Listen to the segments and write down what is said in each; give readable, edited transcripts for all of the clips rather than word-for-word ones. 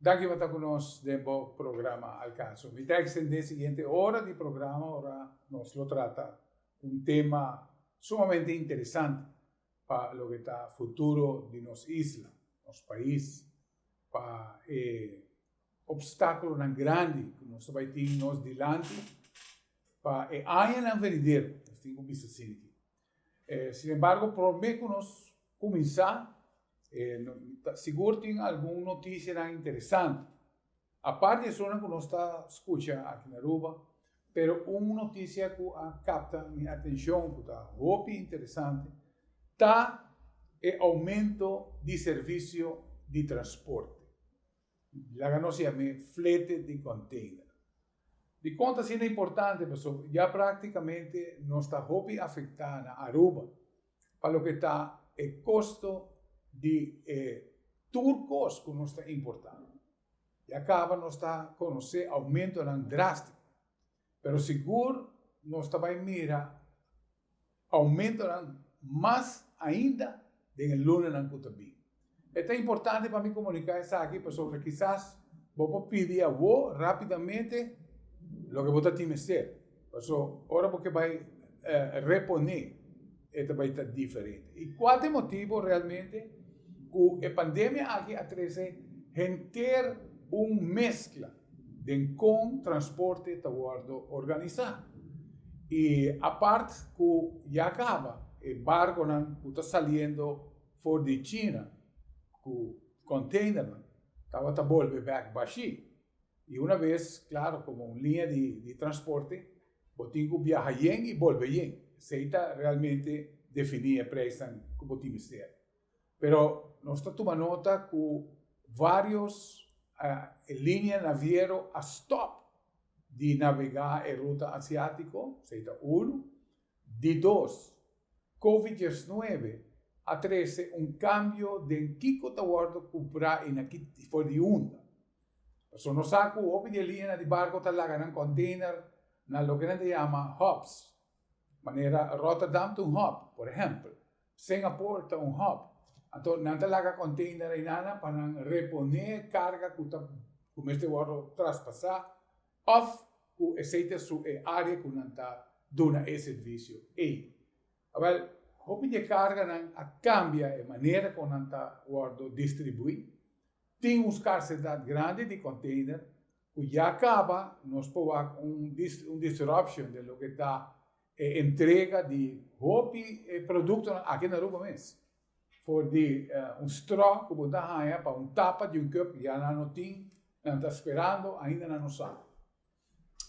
Dank je wat ik ons debo programa al caso. Mi trae extender siguiente hora de programa, ahora nos lo trata un tema sumamente interesante para lo que está futuro de nos isla, nos país, para obstáculo tan grande que nos vai ter nos dilante, para año na venidero, nós temos visto assim aqui. Sin embargo, prometo que nós começar seguro tem alguma notícia interessante. A parte disso, que nós está escutando aqui na Aruba, pero uma notícia que capta minha atenção, que está muito interessante, está o aumento de serviço de transporte. La ganancia me flete de container. De conta sendo importante, pessoal, já praticamente não está muito afetada a Aruba, para o que está o custo de turcos que nós está importando. E acaba nós está conhecer aumento drástico. Pero seguro nós também mira aumento mais ainda de lunes na Cutabim. É importante para mim comunicar isso aqui, pessoal, que quizás vou pedir a vos rapidamente o que você tem que ser. Pessoal, agora porque vai reponer, vai estar diferente. E qual é o motivo realmente? A pandemia aqui atrasa ter uma mescla de com transporte tawardo organizado. E a parte que já acaba, o barco que está saindo fora de China, o container estava a voltar back baixo. E uma vez, claro, como uma linha de transporte, você tem que viajar e voltar. Isso está realmente definir a preço que você tem que ter. Pero nós estamos tomando nota que várias linhas navieras a stop de navegar a ruta asiática, seja de dois, COVID-19 atrese cambio de Kiko Tawardo comprar em aqui for de onda. So no saco open de linha de barco talaga ng container na lo que se llama hubs. Manera Rotterdam to hub, por ejemplo. Singapore to hub. Então não talaga container inana para reponer carga que como este wardo traspassar of que aceita su área que não está dando esse serviço. E well, open de carga a cambia a maneira como não está wardo distribuir. Tem uma escassez grande de container que já acaba, nós podemos disruption de lo que está entrega de produto aqui na Aruba mesmo. For de straw que você ganha para tapa de cup, já não tem, não está esperando, ainda não sabe.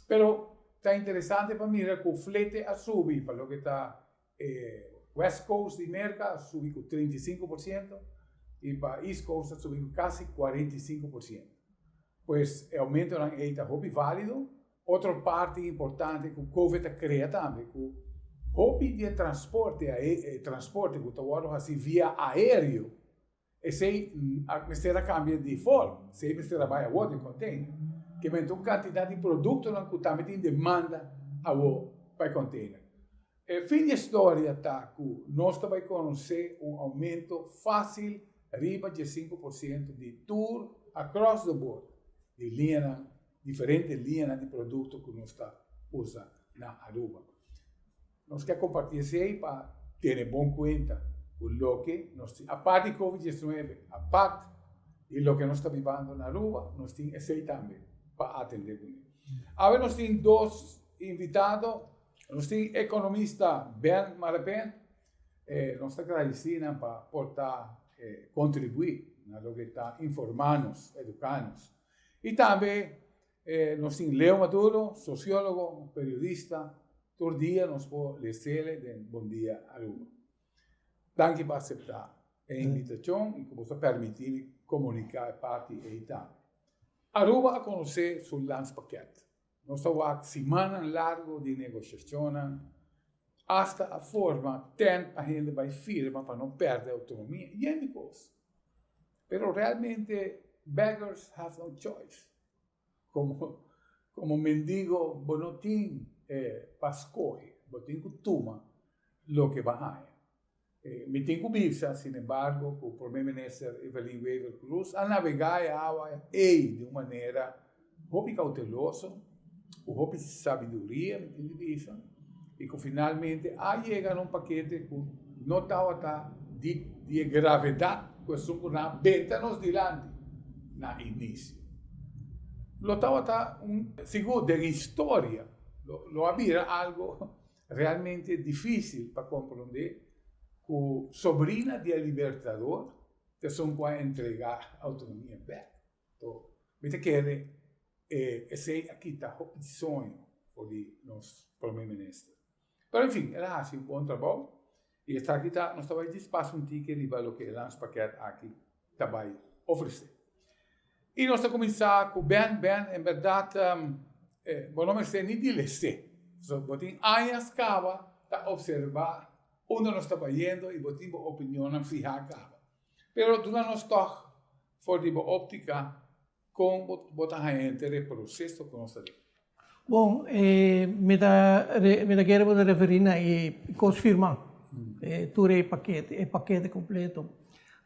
Pero está interessante para mim que o flete a subir, para lo que está West Coast de América, a subir com 35%. E para East Coast subiu quase 45%. Pois o aumento é muito válido. Outra parte importante que o Covid cria também, que o hobby de transporte que está assim via aéreo, e se a mistura cambia de forma, se a mistura vai a outro container, que aumenta uma quantidade de produtos que também tem demanda a outro para container. Fim de história está que nós também conhecemos aumento fácil arriba de 5% de tour across the board, de linha, diferentes linhas de produtos que nós está usando na Aruba. Nós queremos compartilhar isso aí para ter bom conta o que nós a parte de COVID-19, a parte de lo que nós está vivendo na Aruba, nós temos isso aí também para atender com ele. Agora nós temos dois invitados, nós temos economista Ben Marapen, nós estamos agradecidos para portar contribuir na lo que está informando-nos, educando-nos. E também nós temos Leo Maduro, sociólogo, periodista, todo dia nos pode ler de Bom Dia Aruba. Danke por aceitar a invitação e por permitir comunicar parte e tal. Aruba a conhecer seu landspaquete. Nós estamos semana largo de negociação, hasta a forma a gente vai firma para não perder a autonomia e é coisa. Pero realmente beggars have no choice. Como mendigo, você não tem para escolher, você tem que tomar o que vai. Me tenho visa, sin embargo, o primeiro-ministro Evelyn Wever Cruz a navegar a água de uma maneira muito cautelosa, com sabedoria, me tenho visa, e que finalmente a chegar um paquete que não estava de gravidade, questão que na beta-nos dilante, na início. Lo estava segundo da história, lo havia algo realmente difícil para compreender. O sobrina de Libertador, que são para entregar a autonomia back. Então, me quer esse aqui está o sonho para nosso primeiro-ministro. Mas, enfim, ela faz um bom trabalho e está aqui, nós estamos disposto a ticket e o que o nosso paquete aqui vai oferecer. E nós estamos começando com bem, em verdade, não me sei nem de lecer. Então, tem anos que está observar onde nós estamos indo e temos opinião fija acaba. Pero durante nós toque for de óptica com botar gente o processo que nós temos. Bom, me quero referir a confirmar todo o paquete completo.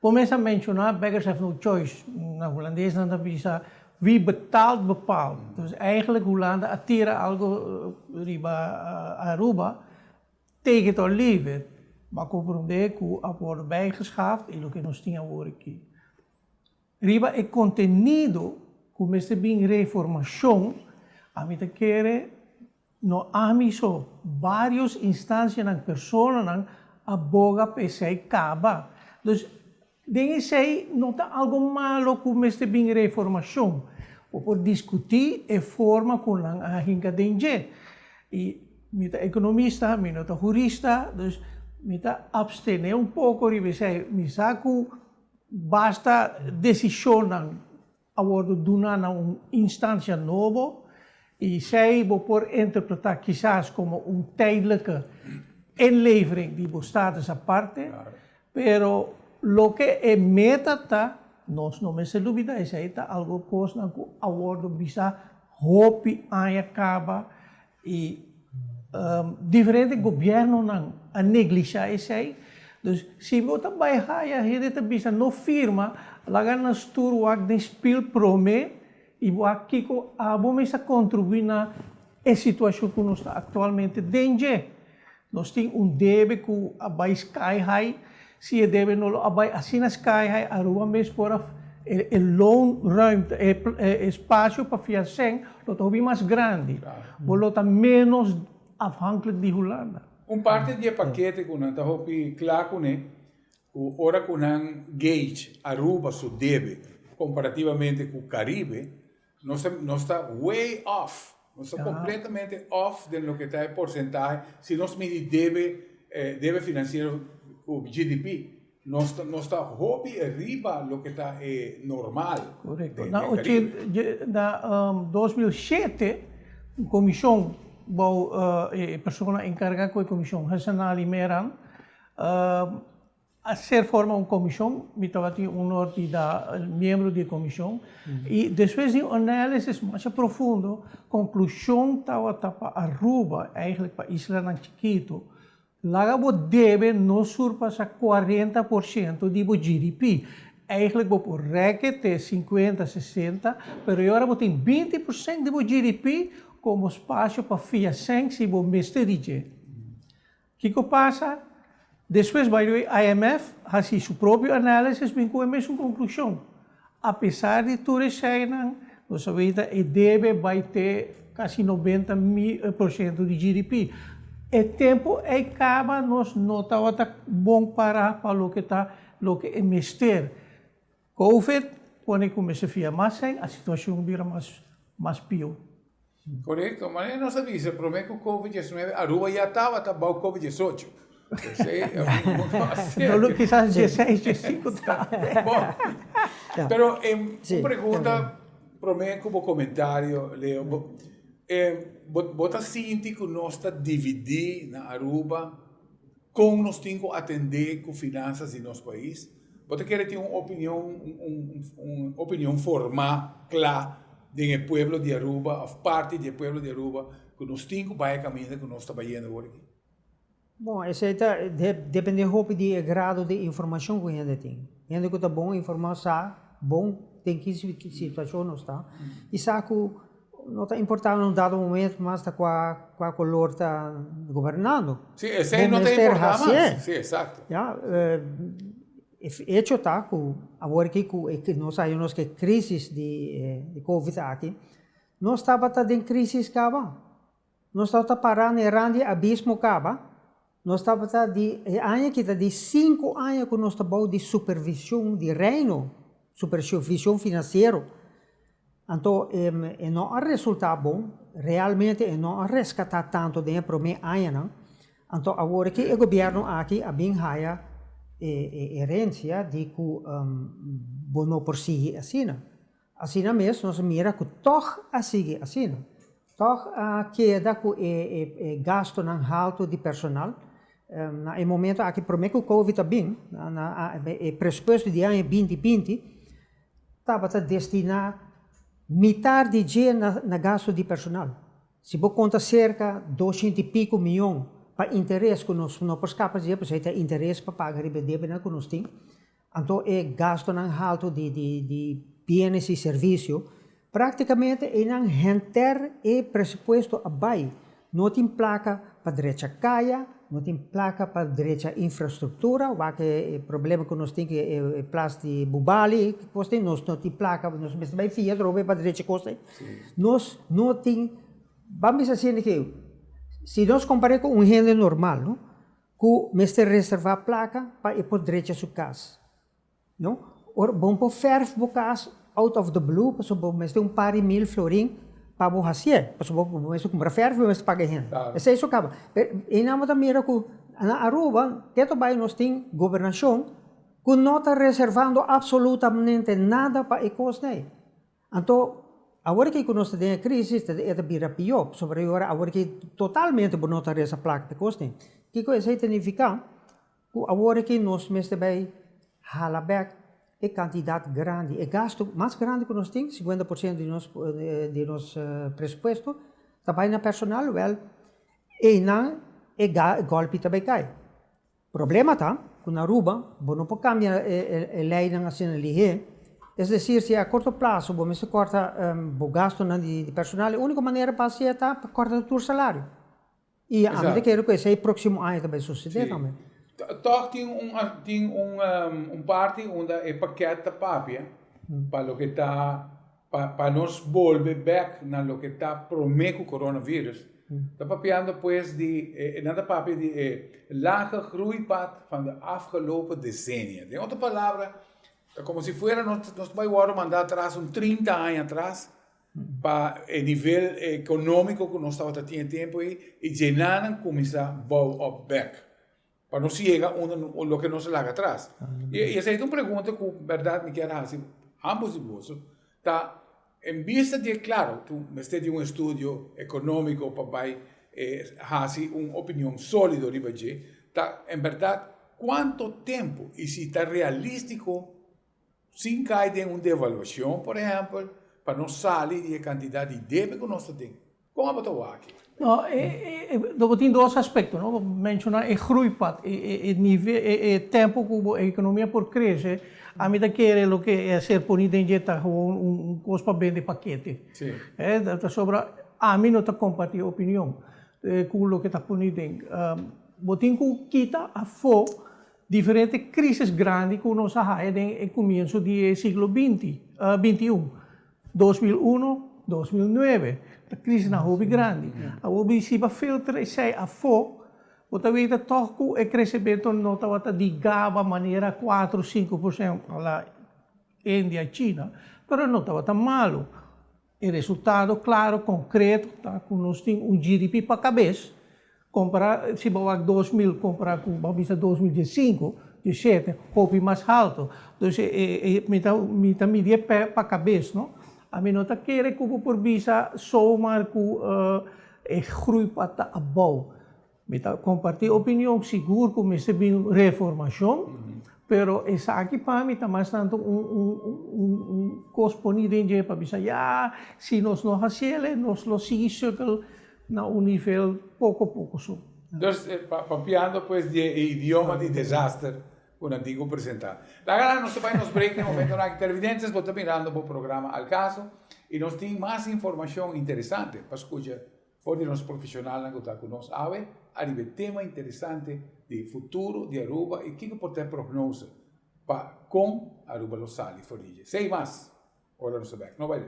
Começa a mencionar beggars have no choice. Na Holandês não bisa wie betaalt bepaalt. Dus eigenlijk Hollanda attira algo riba Aruba tegen het leven. Maar compreender que wordt bijgeschaafd en ook in ons tinha aqui. Riba é contenido começa bem reformação, a mim te quer no amiso várias instâncias na pessoa na aboga pesai caba. Dus dingen sei não tá algo malo começa bem reformação. Ou por discutir a forma com a hinga denge. E mita economista, mita jurista, dus mita abstener pouco ribe sei, mi saco basta decisão a bordo de uma instância nova e sei vou por interpretar quizás como tijdelijke inlevering die status aparte, pero lo que é meta tá nós não me se dúvida é aí tá algo coisa a bordo bisa hopi acaba e diferente governo não a negligenciar isso aí. Dus se você vai a rede bisa não firma, lá na tour o de spil prome e o aqui co a bomesa contribuir na situação que nós está atualmente dentro. Nós temos debe que a vai sky high, se debe não a vai assim na sky high a rua mesmo por o loonruimte, espaço para fiação, lo tá mais grande, lo tá menos afhankelijk de Holanda. Parte de paquete que nós estamos claro com o hora que nós gauge Aruba su debe comparativamente com o Caribe, nós está way off, nós está completamente off de lo que está em porcentagem. Se nós medir debe financeiro o GDP, nós está hobby arriba lo que está normal. Correto. Na 2007, a comissão persona encargada com a comissão Hassan Ali Meran a ser forma uma comissão, me estava norte da membro da comissão e depois de análise mais profundo, conclusão estava para Aruba, eigenlijk para Isla Chiquito, lá deve não surpassar 40% do GDP. Eigenlijk por requete 50, 60, mas agora tem 20% do GDP como espaço para fiação se você mestre. O que passa? Depois, by the way, IMF faz sua própria análise e com a mesma conclusão. Apesar de tudo isso, nós sabemos que deve vai ter quase 90% de GDP. O tempo acaba, nós não estamos bom para o que é mestre. Covid, quando começa a fiar mais, a situação vira mais pior. Correto, mas não sabia, se promete que o Covid-19, Aruba já estava o Covid-18. Quizás 16, 15 está. Bom, pero uma pergunta, prometo como comentário, Leo. Você sente que nós está dividir na Aruba como nós temos que atender com finanças em nosso país? Você quer ter uma opinião formal, clara, do povo de Aruba, a parte do povo de Aruba, que nós temos que caminhar que nós estamos indo agora aqui? Bom, esse aí depende muito do grado de informação que a gente tem. A gente tem boa informação, bom, tem que situação não está. E saco não está importante num dado momento, mas está com a color está governando. Sim, esse aí não tem importância mais. Sim, exato. Ja, hecho está com agora que nós sabemos que crise de Covid aqui, nós estava em crise caba, nós estava parando em rande abismo caba. Nós estamos de 5 anos que nós estamos de supervisão de reino, supervisão financeira. Então, não há resultado bom, realmente não há resgatar tanto dinheiro para mim ano. Então, agora que o governo aqui a bem raia herência de que bono por si assim. Assim mesmo, nós mira que toch assim assim. Toch queda com gasto não alto de personal. No momento aqui por meio que o Covid também, o pressuposto de ano 2020 estava destinado metade de dinheiro na gasto de personal. Se você conta cerca de 200 e pico milhões para interesse que nós não podemos fazer, porque tem interesse para pagar a dívida que nós temos. Então, gasto não alto de bens e serviços. Praticamente, não renter e pressuposto abaixo. Não tem placa para direita caia, não tem placa para direita infraestrutura, o problema que nós temos é place de Bubali, que nós não temos placa, nós mesmo vai fiar, para direita costa. Nós não temos, vamos dizer que, se nós comparamos com gente normal, não? Que mestre reservar placa para ir por direita sua casa, não? Ou bom por ferve por casa, out of the blue, porque mestre par de 1.000 florim para o fazer, porque mestre comprar ferve, mestre paga gente. Esse é isso acaba. E não também que na Aruba, que vai nós tem governação que não está reservando absolutamente nada para economia. Então, agora que nós temos a crise, é bem pior. Sobre agora que totalmente não está essa placa de custo. O que isso significa? Agora que nós mesmo vai halar back a quantidade grande, o gasto mais grande que nós temos, 50% de nosso pressuposto, também na personal, e não o golpe também cai. O problema está, que na Aruba, não pode cambiar a lei na nacionalidade. É decir, se a curto prazo você corta o gasto de personal, a única maneira para fazer é para cortar o salário. E a medida que isso aí próximo ano também suceder também. Toch tem parte onde é paquete de papel para o que está para nós volver back na lo que está prometo coronavírus. Está papiando depois de nada papel de lage groeipad van de afgelopen decennia. De outra palavra, é como se fuera nós vai agora mandar atrás 30 anos atrás para o nível econômico que nós estava tendo tempo e llenar começar a bow back. Para não chegar onde o que nos larga atrás. E essa é uma pergunta que, verdade, me quero fazer ambos de vós. Tá, em vista de, claro, tu tens um estudo econômico para fazer uma opinião sólida de você, tá, em verdade, quanto tempo e se está realístico, sem cair em uma devaluação, por exemplo, para não sair da quantidade de débito que nós temos. Como é para aqui? No, tem dois aspectos, não? Mencionar o groeipad, o tempo que a economia por crescer, a medida que é o que é ser ponido em dieta com coisa bem de paquete. Sim. Sobre a mim não está compartilhando opinião com o que está ponido em. Botem que quita a fogo diferentes crises grandes que nós temos no começo do século XX, 21, 2001, 2009. A crise na hobby grande. A hobby se vai filtrar e sai a fogo. Você vê que o crescimento não está de gaba maneira 4, 5% na Índia e China, mas não está tão malo. O resultado, claro, concreto, tá? Que nós temos GDP para cabeça. Comparar, se você 2000 comparar com 2015, 17, hobby mais alto. Então, me media para cabeça, não? A mim não está querendo que por visa somar com groeipad a bom. Me está compartilhando opinião seguro que me se bem reformação, pero essa aqui para mim está mais tanto correspondido em dia para dizer, se nós não fazemos, nós lo seguimos na nível pouco a pouco. Dus papiando pues de idioma de desastre, un antiguo presentar. La gana nos vai nos break no momento na televidentes, vou estar mirando o programa Al Caso e nós tem mais informação interessante para escutar fora de nosso profissional que está conosco. Ave, arriba tema interessante de futuro de Aruba e que pode ter prognose para com Aruba Los Sali forige. Sei mais. Ora nos back. No vai.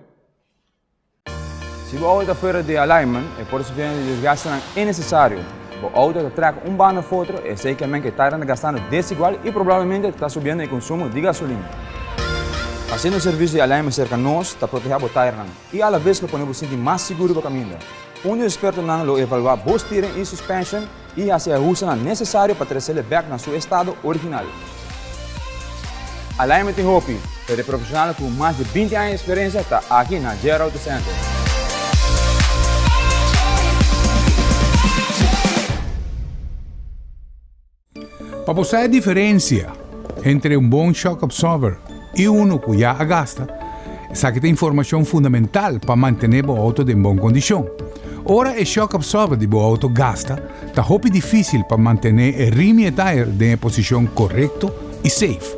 Se o auto está fora de alignment, é por isso que o desgaste é necessário. O auto está track banda fora, é secamente que está gastando desigual e provavelmente está subindo o consumo de gasolina. Assim, o serviço de alignment cerca de nós está protegendo o tire e, à vez, lo podemos sentir mais seguro para o caminho. Um experto lo evalua o steering e suspension e assim ajusta necessário para trazer ele back na seu estado original. Alignment em Hopi, para profissional com mais de 20 anos de experiência, está aqui na Gera Auto Center. Para você a diferença entre um bom shock absorber e um que já gasta, essa aqui tem informação fundamental para manter o auto em boa condição. Ora, o shock absorber de o auto gasta está muito difícil para manter o rim e tire em posição correta e safe.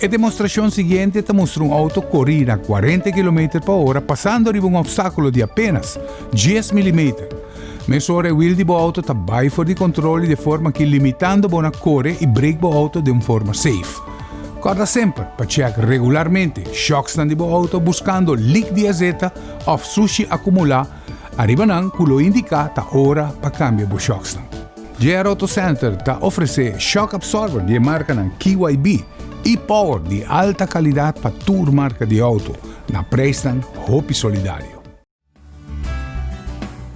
A demonstração seguinte te mostra um auto correr a 40 km/h passando por um obstáculo de apenas 10 mm. Mas ora o wheel de auto está bem fora de controle de forma que limitando a correr e break o auto de uma forma safe. Guarda sempre para checar regularmente shocks de auto buscando leak de azeta ou sushi acumular. Arriba não, que lo indica está hora para cambiar o shocks. Gera Auto Center está oferecendo shock absorber de marca KYB e power de alta qualidade para toda marca de auto na preço Hopi Solidário.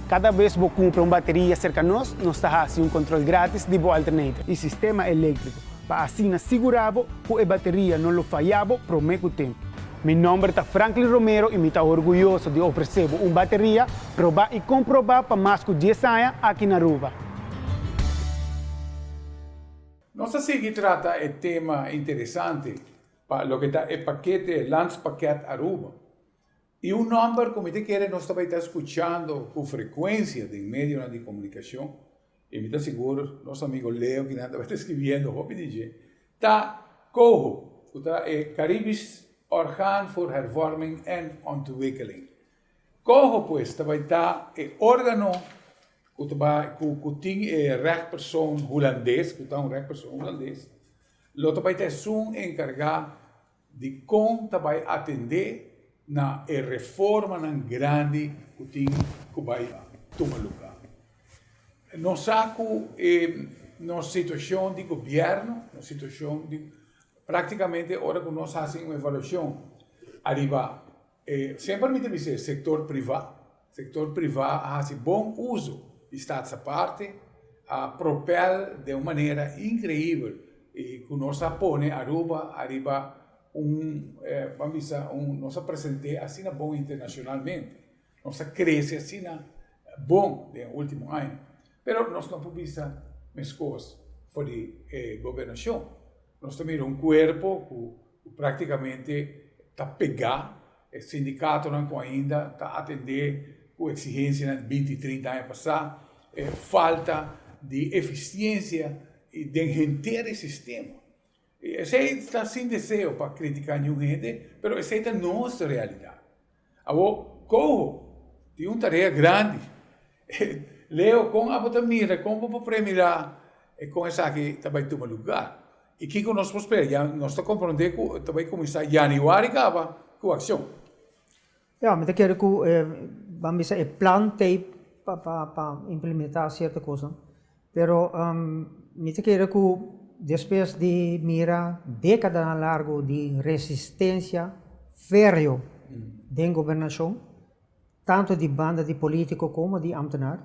Cada vez que compra uma bateria cerca de nós está fazendo controle grátis de boa alternativa e sistema elétrico, para assim assegurar que a bateria não falhava por muito tempo. Meu nome é Franklin Romero e me está orgulhoso de oferecer uma bateria, provar e comprovar para mais de 10 anos aqui na Aruba. Nós aqui trata o tema interessante para o que está o paquete, Lance Paquete Aruba. E um número, como te quer, nós também está escutando com frequência de meio de comunicação. E me está seguro, nosso amigo Leo, que está escrevendo, está COHO, está Caribisch Orgaan voor Hervorming en Ontwikkeling. COHO, pues, também está órgano que tem rechtspersoon holandês, que está rechtspersoon holandês, lo também está encarregado de como também atender na reforma grande que tem que vai tomar lugar. Nós sabemos na situação de governo, na situação de praticamente agora que nós fazemos uma avaliação, arriba, sempre me dizer setor privado faz bom uso de Estado à parte, propel de uma maneira incrível e que nós põe Aruba arriba nós apresentamos assim bom internacionalmente, nós cresce assim bom no último ano, mas nós não podemos as coisas fora de governação. Nós temos corpo que praticamente está pegado, o sindicato não ainda está atendendo com exigência de 20 e 30 anos passados, falta de eficiência e de engentar o sistema. Esse está sem desejo para criticar nenhuma gente, mas essa é a nossa realidade. Agora, COHO tem uma tarefa grande. Leo, com a botamira, com o premiar, com essa aqui também toma lugar. E que nós podemos esperar, nós estamos compreendendo que também começar em janeiro acaba com a ação. Ja, mas eu quero que vamos dizer, plan para implementar certa coisa. Pero eu quero que depois de mirar décadas largo de resistência férreo da governação, tanto de banda de político como de ambtenaar,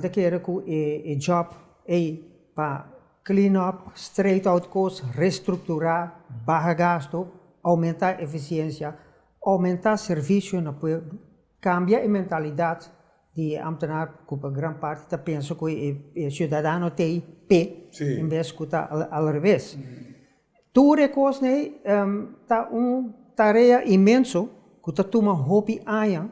eu quero que o job é para clean up, straight out costs, reestruturar, baixar gasto, aumentar a eficiência, aumentar serviço, cambiar a mentalidade de ambtenaar, que a grande parte pensa que o cidadão tem P, em vez de estar ao revés. Tudo isso está uma tarefa imensa que está tomando hopi anos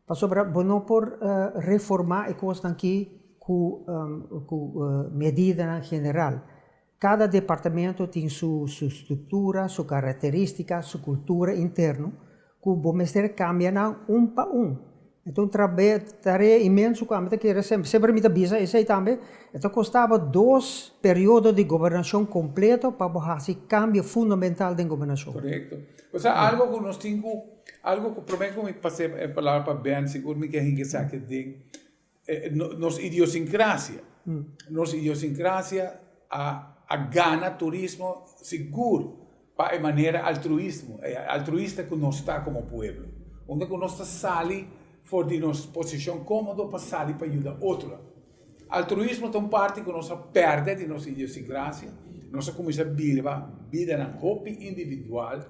para sobre não por reformar a coisa aqui medida general. Cada departamento tem sua estrutura, sua característica, sua cultura interna, que o Bomester cambia para Então, tarefa imenso que era sempre me avisa, e aí também, então custava 2 períodos de governação completo para fazer cambio fundamental da governação. Correto. O sea, algo que nós temos, algo que prometo que me passei a palavra para Ben, seguro me que a gente sabe de nos idiosincrasia. Nos idiosincrasia a gana turismo seguro para maneira altruísta que nós está como povo. Onde que nós está sali for de nossa posição cômoda para sair para ajudar outro. Altruísmo é uma parte que nós perde de nossa idiosincrasia, nós começamos a vida na hobby individual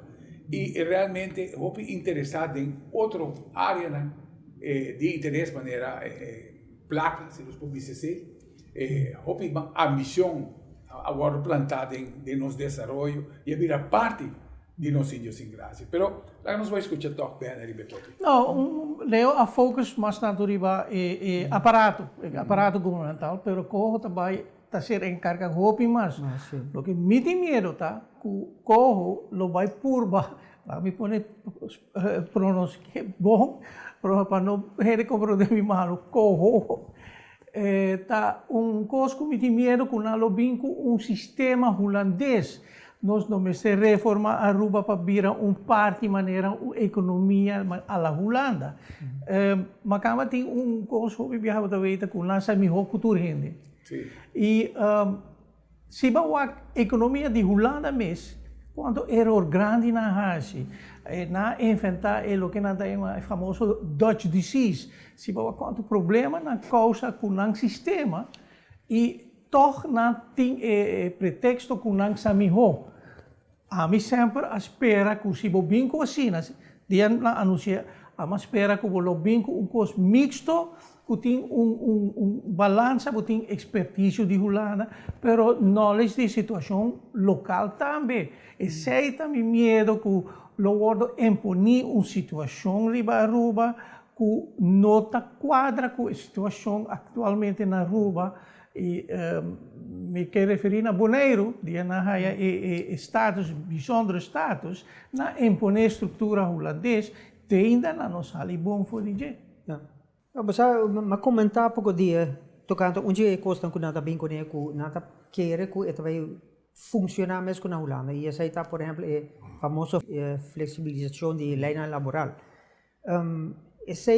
e realmente hobby interessado em outra área de interesse, maneira placa, se nós podemos dizer, hobby ambição agora plantada de nosso desenvolvimento e virar parte de nossa idiosincrasia. Pero lá nós vamos escutar toch bem ali depois. Não, Leo, a focus mais natureba é aparato governamental, pero corro também está ser encarregado hopi mais. Lo que me tem medo tá, corro lo vai purba, lá me pone pronos que bom, para não compreender me malo, corro tá coisa que me tem medo com a lobinco sistema holandês. Nós não me se reforma a Aruba para virar parte maneira economia a la Holanda. Mas como tem coisa que viaja para ver com nossa melhor cultura rende. E se a economia de Holanda mesmo, quando erro grande na raça, na inventar o que nós chamamos famoso Dutch disease, se quanto problema na causa com o sistema e toch não tem pretexto com o samihô. A mim sempre espera que se o binco assim, dia na anuncia, a mim espera que o binco coisa mixto, que tem balança, que tem expertise de Holanda, pero knowledge de situação local também. E sei também medo que o wordo imponir uma situação riba Aruba que não quadra com a situação atualmente na Aruba. E me quero referir a Bonaire, de na status, bijzondere status, na imponer estrutura holandês, ainda na nossa ali bom for de. Mas comentar pouco dia, tocando onde é costa que nada bem com ele, que nada quer que ele vai funcionar mesmo na Holanda. E essa está, por exemplo, a famosa flexibilização de lei laboral. Essa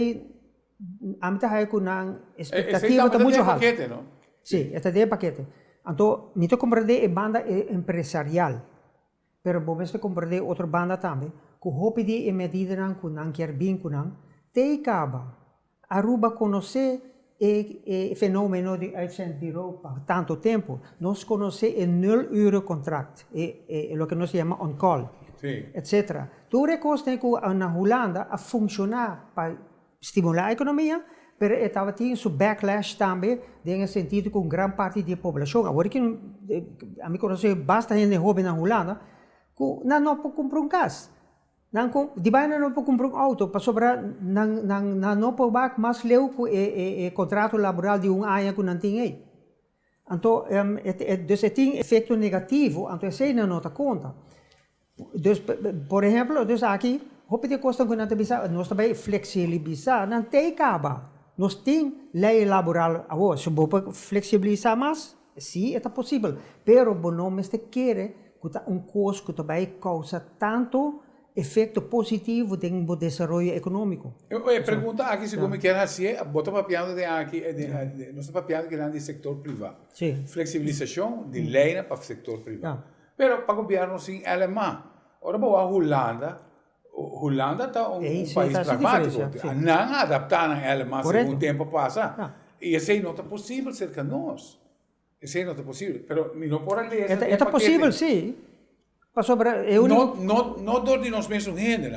a mim está com uma expectativa de muito alto. Sim, este é o paquete. Então, me estou compreendendo a banda empresarial, mas vamos compreender outra banda também, que o hobby de medida que não quer bem com não, tem acaba. Aruba conhecer o fenômeno de uitzendbureau por tanto tempo, nós conhecemos o 0 contract, o que nós chamamos on call, etc. Tudo é tem que na Holanda a funcionar para estimular a economia. Pero estava tendo seu backlash também, no sentido com grande parte da população. Agora que a mim conhece bastante gente jovem na Holanda, que não pode comprar casa. De baixo não pode comprar auto, para sobrar, não pode pagar mais leu que o contrato laboral de ano que não tem aí. Então, tem efeito negativo, então você não dá conta. Por exemplo, aqui, de costa que nós também flexibilizar, não tem acaba. Nós temos lei laboral agora, se você flexibilizar mais, sim, é possível. Pero não me quer que coisa que também causa tanto efeito positivo no desenvolvimento econômico. Eu pergunto aqui se como quer assim, bota papiando de aqui, nós papiando que é do setor privado. Sim. Flexibilização de lei para o setor privado. Pero para o governo sim alemão. Ora boa Holanda está país pragmático. Não adaptar a Alemanha se o tempo passa. E isso não é possível cerca de nós. Isso não é possível. Mas não por ali. É possível, sim. Não dor de nós mesmos gente,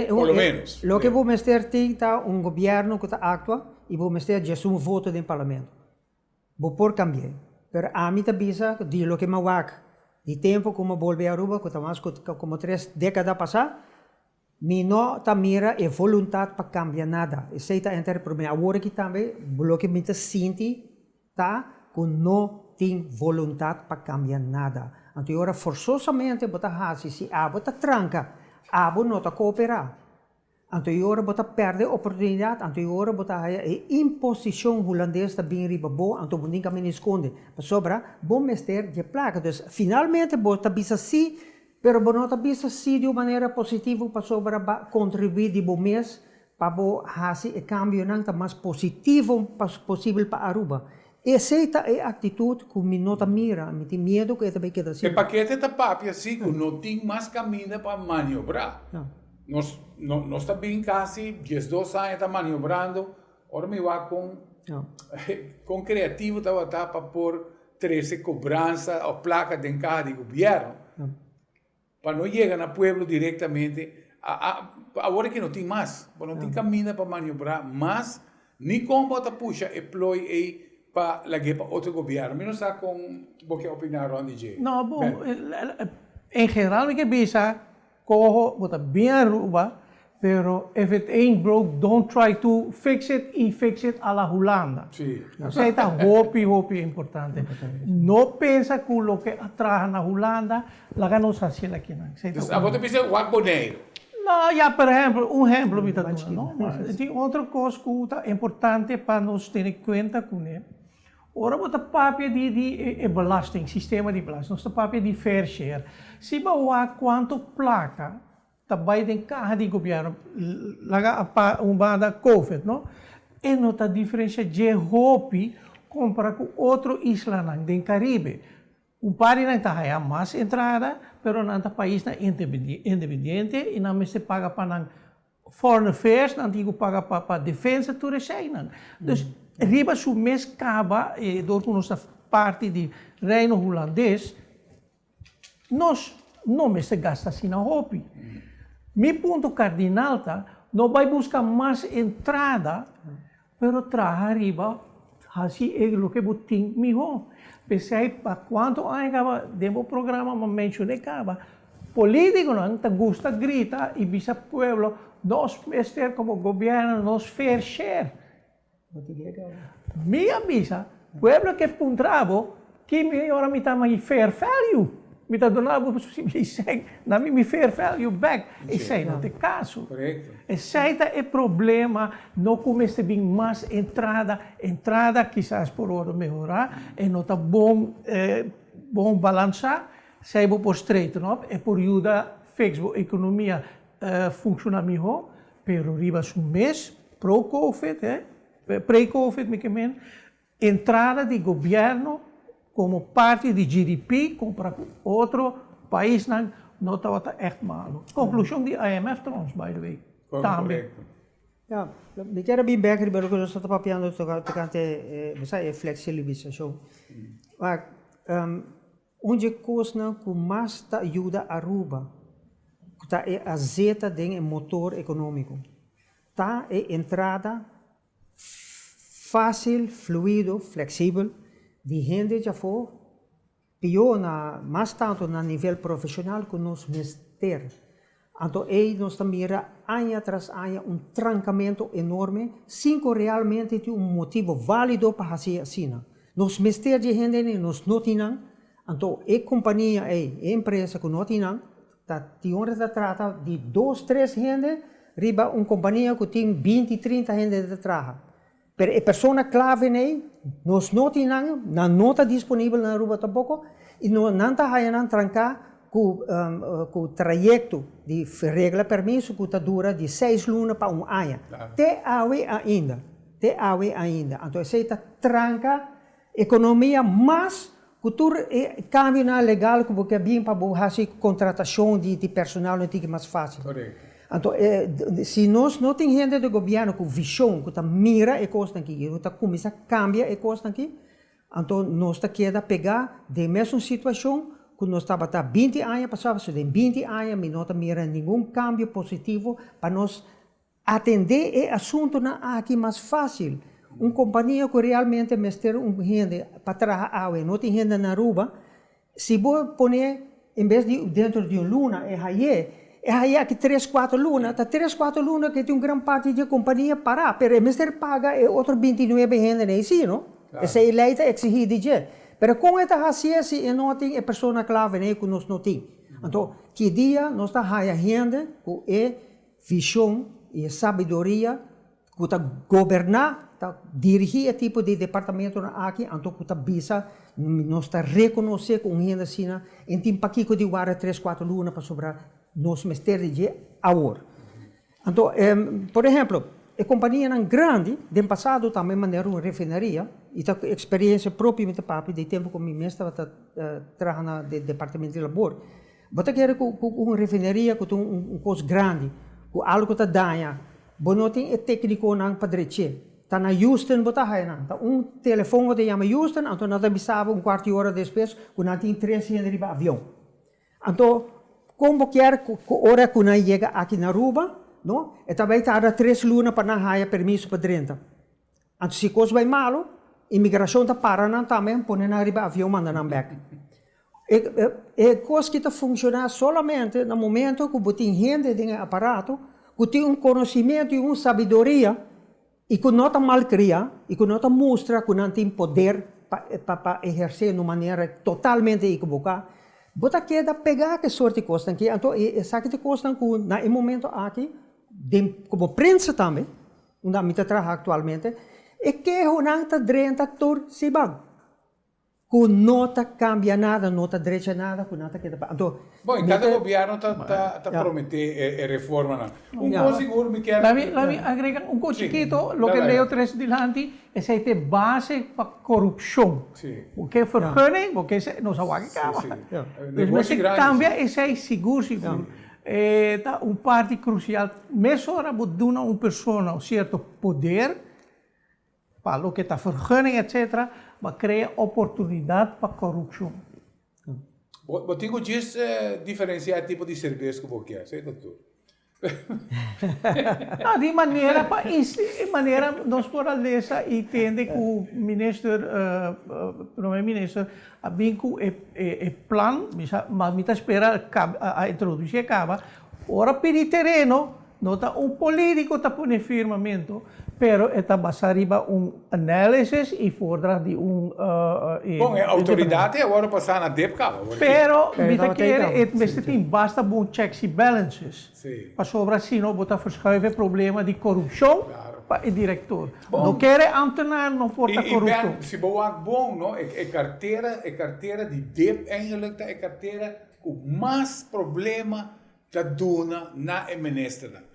por lo menos. O que vamos ter tem governo que atua e vamos ter já um voto no parlamento. Vou por cambiar. Mas a mim avisa de lo que me wak de tempo como volver a Aruba, que estamos como 3 décadas passar. Não mira a vontade para cambiar nada. Isso está entre o problema. Agora que também, o que me sente tá com não tem vontade para cambiar nada. Então, agora, forçosamente, bota hasi, se a bota tranca, a não tá cooperar. Então, agora, bota perde a oportunidade, então, agora, bota a imposição holandesa bem riba boa, então, ninguém me esconde. Mas sobra, bom mestre de placa. Então, finalmente, bota bisa sim, pero bota bisa sim de uma maneira positiva, para sobra, contribuir de bom mês, para hasi, e cambio, não tá mais positivo possível para Aruba. Essa é a atitude que me nota mira, me tem medo que também queda assim. O paquete está papi assim, que não tem mais caminho para maniobrar. Nós está bem quase 12 anos está maniobrando, agora me vai com criativo para pôr 13 cobrança ou placa de encargo de governo, para não chegar no pueblo diretamente. Agora que não tem mais, não tem caminho para maniobrar, mas nem como bota puxa e ploi para lagar para outro governo. Eu não sei com o que opinar, Ronnie. Não, bom, em geral, o que pensa, corro, bota bem a Aruba, pero if it ain't broke, don't try to fix it e fix it a la Holanda. Sim. Isso é hopi importante. Não pensa que o que atrás na Holanda, lá não se faz aqui. Então, você pensa o aboneiro. Não, já, por exemplo, me está dando, não? Tem outra coisa que é importante para nós ter em conta com ele. Ora, bota papel de belasting, sistema de belasting, nós papel de fair share. Se bawa quanto placa, também tem carro de governo, lá banda COVID, não? E não está diferença de hopi comprar com outro isla do Caribe. Par não está mais entrada, pero não está país independente e não se paga para foreign affairs, não tem que pagar para defesa, tudo isso aí. Então, riba su mês acaba, door nossa parte de reino holandês, nós não me se gasta assim na hobby. Mi ponto cardinal tá, não vai buscar mais entrada, pero traga riba, assim é o que botin melhor. Pensei para quanto acaba demo programa mas mencionei acaba. Político não te gusta grita e bisa pueblo nós mestre como governo nós fair share. Me avisa, pueblo que puntravo, que me ora me tá mais fair value. Me tá donando possibilidade, na me fair value back. Isso aí não tem caso. Correto. Esse é o problema, não começa bem mais entrada quizás por hora melhorar, e não está bom balançar, se é por estreito, não? É por ajudar a economia funcionar melhor, pero riba um mês, pro-Covid, pre-Covid, entrada de governo como parte de GDP, comprar outro país, não está echt malo. Conclusão de IMF trouwens, by the way. Também. Ja, ik heb bij Becker bij de stad papiando te flexibilização. Maar onde coisa que mais ajuda a Aruba, que é a zeta de motor econômico, tá é entrada fácil, fluido, flexível, de gente já for pior mais tanto na nível profissional que nos mestre. Então, aí nós também ano tras ano trancamento enorme, sem realmente ter motivo válido para fazer assim. Nos mestre de gente nos não tinham, então a companhia, a empresa que não tinham, tem onde trata de 2, 3 gente, riba companhia que tem 20, 30 gente de trabalho. Pero a pessoa clave aí, nós não tinham, não está disponível na Aruba tampouco, e não está trancar com o trajeto de regra permisso que dura de 6 lunas para um ano. Até ainda. Então, isso está tranca economia, mas que tudo cambio na legal, porque é bem para fazer contratação de personal, não é mais fácil. Correto. Então, se nós não temos gente do governo com visão, que mira a coisa aqui, que começa a cambiar a coisa aqui, então nós queda pegar de mesma situação que nós estava 20 anos, passava de 20 anos, mas não mira nenhum cambio positivo para nós atender o assunto aqui mais fácil. Uma companhia que realmente mestre gente para trabalhar, não tem gente na Aruba, se você põe, em vez de dentro de uma luna, aí aqui 3, 4 lunas, 3, 4 lunas que tem uma grande parte de companhia parar, pero o mestre paga outro 29 gente nem sim, não? Essa eleita exigir DJ. Pero com esta raciência e não tem a pessoa clave nem que nós não tem. Então, que dia nós está gente com a visão e a sabedoria que está governar, está dirigir o tipo de departamento aqui, então que está bisa nós está reconhecer com gente assim, em tem paquico de guarda 3-4 lunas para sobrar nos mistérios de agora. Então, por exemplo, a companhia grande, no passado também maneira uma refinaria, e a experiência própria de papi, de tempo como eu estava trabalhando no departamento de labor, você quer com uma refinaria, com coisa grande, com algo que está danha, você tem técnico na padreche, está na Houston, você está telefone que chama Houston, então nós avisava quarto de hora depois, que nós tem 300 de avião. Então, como quer, hora que nós chega aqui na Aruba, não? E também está 3 lunas para nós permisso para dentro. Então, se coisa vai malo, imigração está parando também, põe na riba avião, manda na back. E coisa que está funcionando somente no momento que você tem gente de aparato, que tem conhecimento e uma sabedoria, e que não está mal criado, e que não está mostra que não tem poder para exercer de uma maneira totalmente equivocada. Você quer pegar que sorte de coisa aqui, então, essa que coisa que no momento aqui, como prensa também, onde a gente trabalha atualmente, é que não está direita por Sibag. Que não cambia nada, não está direita nada, que nada queda. Então, bom, cada governo está prometendo reforma. Coisa seguro me quer. Lá me agrega chiquito, lo que leo tres dilante, es este base para corrupção. Porque vergunning, porque não sabe o que acaba. Mas se cambia, esse é seguro. Tá parte crucial. Mesmo hora você dá uma pessoa um certo poder, para o que está vergunning, etc., vai criar oportunidade para corrupção. Você tem que diferenciar o tipo de serviço que você quer, certo, doutor? De maneira, nós podemos entender que o primeiro-ministro, a bem que o plano, mas me espera a introduzir acaba, ora per il terreno, não está político está por firmamento, pero está basado em análise e fora de bom, a autoridade agora passar na DEPCA. Pero, você tem basta bom checks e balances. Para sobre assim, não botar verschuiven problema de corrupção para o diretor. Não quer ambtenaar, não porta corrupção. Se boa bom, não, é carteira de DEP, eigenlijk é carteira com mais problema da dona na ministra.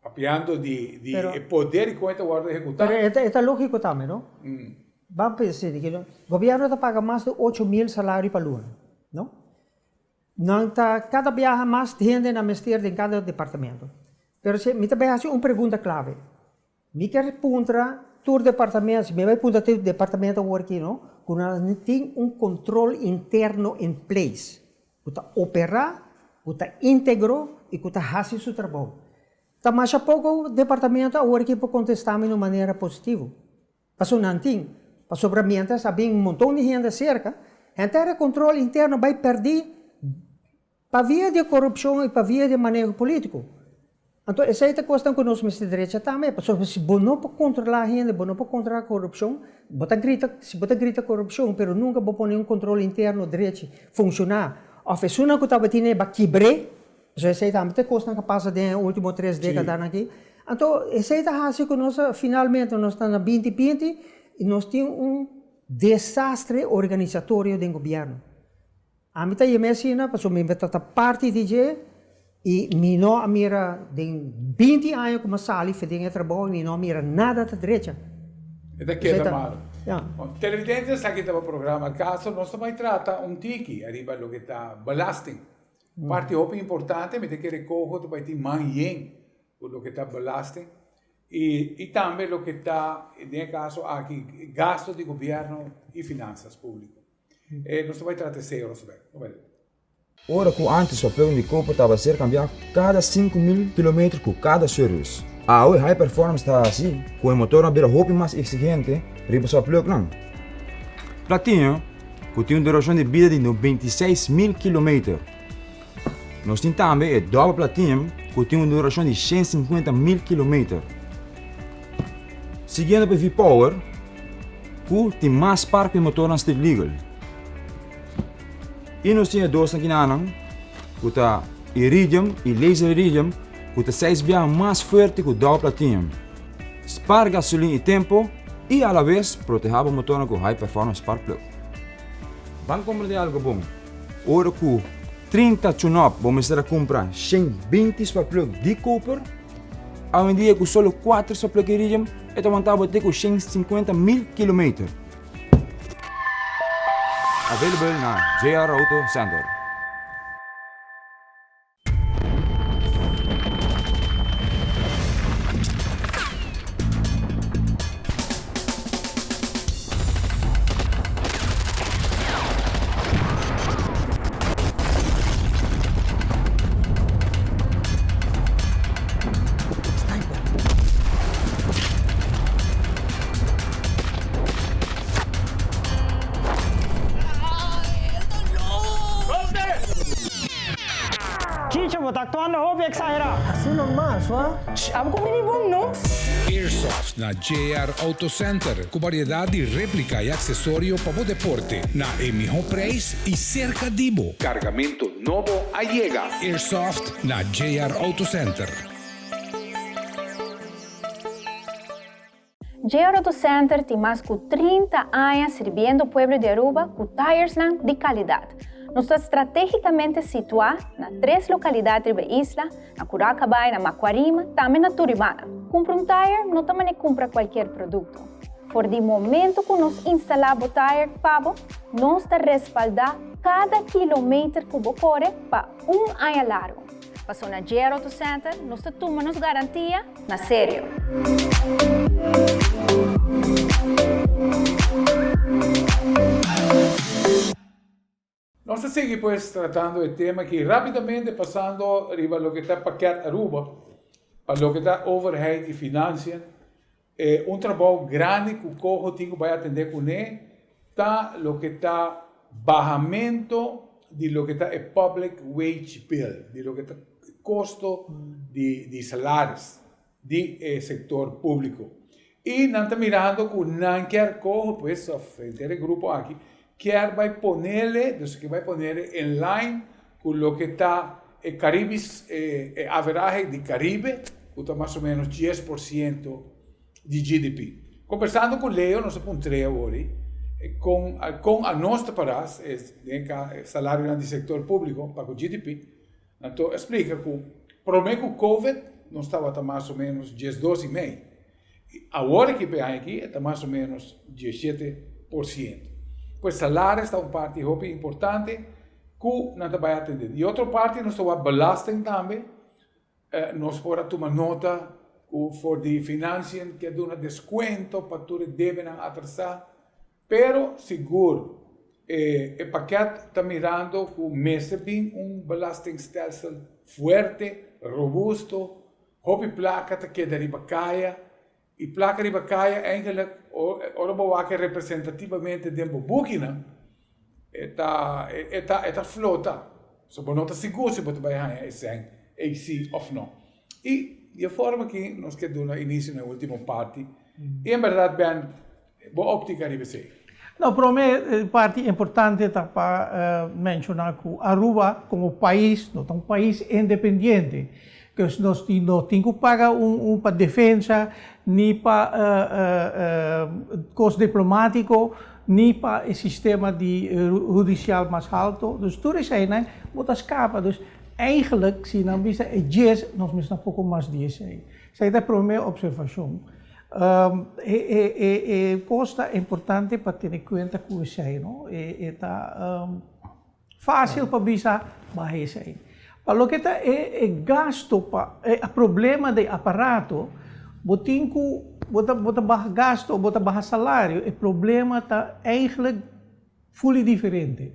Apiando de poder e conta o executar. Pero é lógico também, não? Vamos pensar que o governo está pagando mais de 8.000 salários para ano, não? Não está cada viaja mais gente na ministério em cada departamento. Pero se me também faz uma pergunta clave. Me quer perguntar todo departamento, se me vai perguntar todo departamento aqui, não? Quando tem controle interno em place, que está operar, que está íntegro e que está fazendo seu trabalho. Mas há pouco o departamento agora que pode contestar de maneira positiva. Passou não tem. Passou para mim, sabia montão de gente cerca. Então, o controle interno vai perder para via de corrupção e para via de manejo político. Então, essa é a questão que nós temos de direita também. Se você não pode controlar a gente, você não pode controlar a corrupção, se você grita corrupção, mas nunca pode pôr controle interno direito funcionar. A pessoa que estava tendo vai quebrar. Já sei também que coisa que passa nos últimos 3 décadas aqui. Então, essa é a razão que nós finalmente nós estamos na 2020 e nós temos desastre organizatório do governo. A mim também ensina, porque me está parte de e me não mira de 20 anos como sali fazendo trabalho, me não mira nada da direita. É daqui é malo. Televidentes aqui no programa, caso nós também trata tiki arriba lo que está belasting. Parte importante, me tem que recoger para ter mais yen, o que está belasting, e também o que está, nesse caso aqui, gasto de governo e finanças públicas. Nós vamos tratar de euros. Ora que antes o plano de copa estava a ser cambiado cada 5.000 km com cada serviço. A High Performance está assim, com o motor a roupa mais exigente, para o plug não. Platinum, que tem uma duração de vida de 96.000 km. Nós temos também o Double Platinum, que tem uma duração de 150.000 km. Seguindo para V-Power, ku tem mais parque de motor na street legal. E nós temos dois aqui na anang, que tá iridium e laser iridium, que tá 6 bia mais forte que o doble platinum. Spar gasolina e tempo e a la vez proteger o motor com high performance spark plug. Vamos compreender algo bom. Ora que 30 tune-up vamos a comprar 120 spark plug de copper, hoje em dia com só 4 spark plug iridium, e também está com 150.000 km. Available na JR Auto Center. Chicha, botak to ano ho, exagera. Assim normal, só. Amo com minibom, não? Airsoft na JR Auto Center, com variedade de réplica e acessório para o deporte, na mejor preço e cerca de bo. Cargamento novo a llega. Airsoft na JR Auto Center. JR Auto Center tem mais de 30 anos servindo o povo de Aruba com tires de qualidade. Nós estamos estrategicamente situados nas 3 localidades da isla, na Curacabai, na Macuarima, também na Turibana. Compra um tire, não também compra qualquer produto. Por de momento que nós instalamos o tire Pabo, nós está respaldar cada quilômetro que você corre para um ano largo. Passou na JR Auto Center, nós tomamos garantia na sério. Nós seguimos pues tratando el tema que rápidamente pasando arriba lo que está paquete Aruba, para lo que está overhead y financia, un trabajo grande que o cojo tiene que atender con él, está lo que está bajamento de lo que está el public wage bill, de lo que está el costo de salarios del sector público. Y no está mirando con no quiere cojo, pues, frente al grupo aquí, quer vai ponerle, que vai poner en line con lo que está el Caribe, average de Caribe, que está más o menos 10% de GDP. Conversando con Leo, nós encontramos agora, com a nossa parada, o salário do setor público para o GDP, então explica que, provavelmente com o Covid, nós estava mais ou menos 12,5%. Agora que vem aqui, está mais ou menos 17%. Pues salário está uma parte importante que não vai atender. E outra parte, nós temos belasting também. Nós podemos tomar nota que for de financiën que dá um desconto para que devem atrasar. Pero, seguro, o paquete está mirando que o mês tem belastingstelsel forte, robusto, hoop placa que da ribacaia. E placa ribacaia, eigenlijk, ora que representativamente dentro do Bukina, está flota. So, não está seguro se você vai ganhar esse ou não. E de forma que nós queremos dar início na última parte, e em verdade, bem, boa óptica de você. Não, para mim, parte importante está para mencionar que Aruba, como país, não é um país independente. Que nós não temos que pagar para defesa, nem para custo diplomático, nem para o sistema judicial mais alto. Dus tudo isso aí, né? Moet escapa. Dus eigenlijk, se não bisa é 10, nós precisamos um pouco mais disso aí. Essa é a primeira observação. Costa importante para ter em conta com isso aí, não? Está fácil para bisa barrar isso aí. Para o que está gasto, o problema do aparato, bota gasto, bota salário, o problema está eigenlijk fully diferente.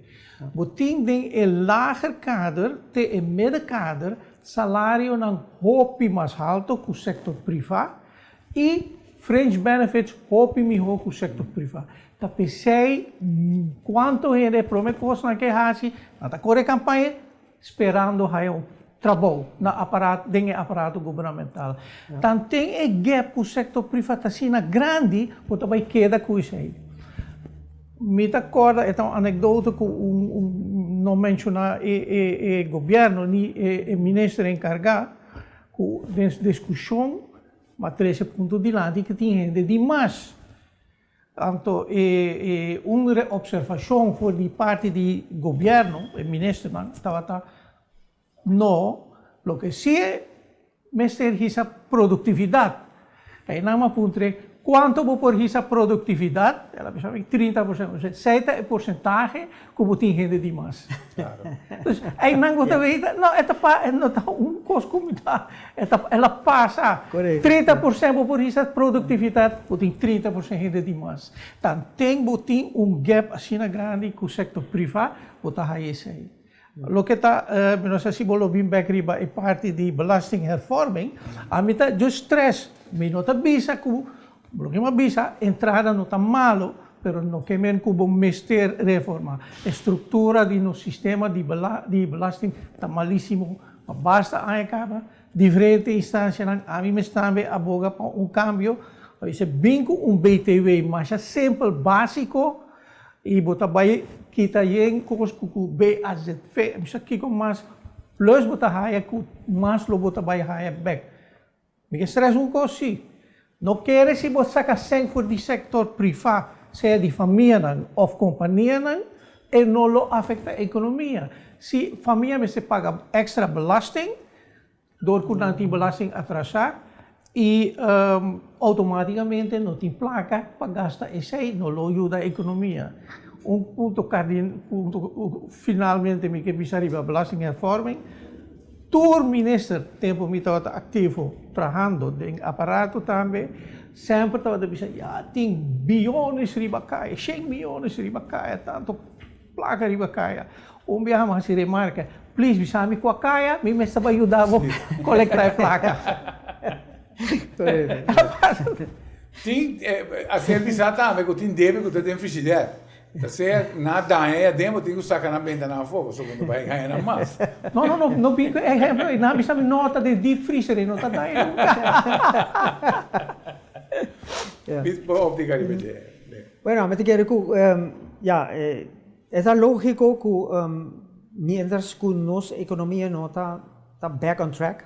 Botin tem o lager kader, tem o middenkader, salário não hopi mais alto que o sector privado e fringe benefits hopi melhor que o sector privado. Tá pensei quanto gente promete coisa naquele hasi, na corre campanha esperando o trabalho no aparato governamental. Então tem o gap que o sector privado assim grande, porque vai quedar com isso aí. me acorda, é uma anedota que não menciona o governo, nem o ministro encarregado, com discussão, mas 13 pontos de lá, que tem demais. Então, uma observação por parte do governo, o ministro, estava no, lo que sí es a produtividade. Aí não apunte quanto vou por essa produtividade, ela pensa 30%, 7% como tem gente demais. Claro. Então, aí não vou ver, não, é coisa como ela passa, Correto. 30% por essa produtividade, tem 30% gente demais. Então, tem gap assim grande com o setor privado, botar isso aí. Lo que está, não sei se vou vir back riba, é parte de belastinghervorming, a mim está just stress, me nota bisa que lo que me avisa, entrada não está malo, pero não querem que o mestre reforma. A estrutura do nosso sistema de belasting está malíssimo, basta acaba, diferentes instâncias, a mim me está aboga para cambio, esse bingo BTW, mas é sempre básico, e botar vai kita yang kos kuku B A Z V, bisa kiko mas plus botar haya ku mas lo botar vai haya back. Me stress cosi. Não quer se você sacar 100 por de sector privado, seja de família ou companhia, e não lo afeta a economia. Se a família me se paga extra belasting, door que não tem belasting atrasar, e automaticamente não tem placa para gastar isso aí, não lo ajuda a economia. Ponto finalmente me que bisa riba belastinghervorming. Tur minister tempo me estava ativo trabalhando em aparato também, sempre estava bisa tem bilhões riba caia, 100 milhões riba caia, tanto placa riba caia. Biar masih remarca, please bisa me com a caia, me estava ajudando a coletar a placa. Tem a serviço também que tem débito que tem frigideira. Se nada é demo, tem que sacar na benda na fogo, só quando vai ganhar na massa. Não bico não bisa me nota de deep freezer, não tá daí nunca. Óptica de Bueno, me quiero que es lógico que mientras que nuestra economía no está back on track,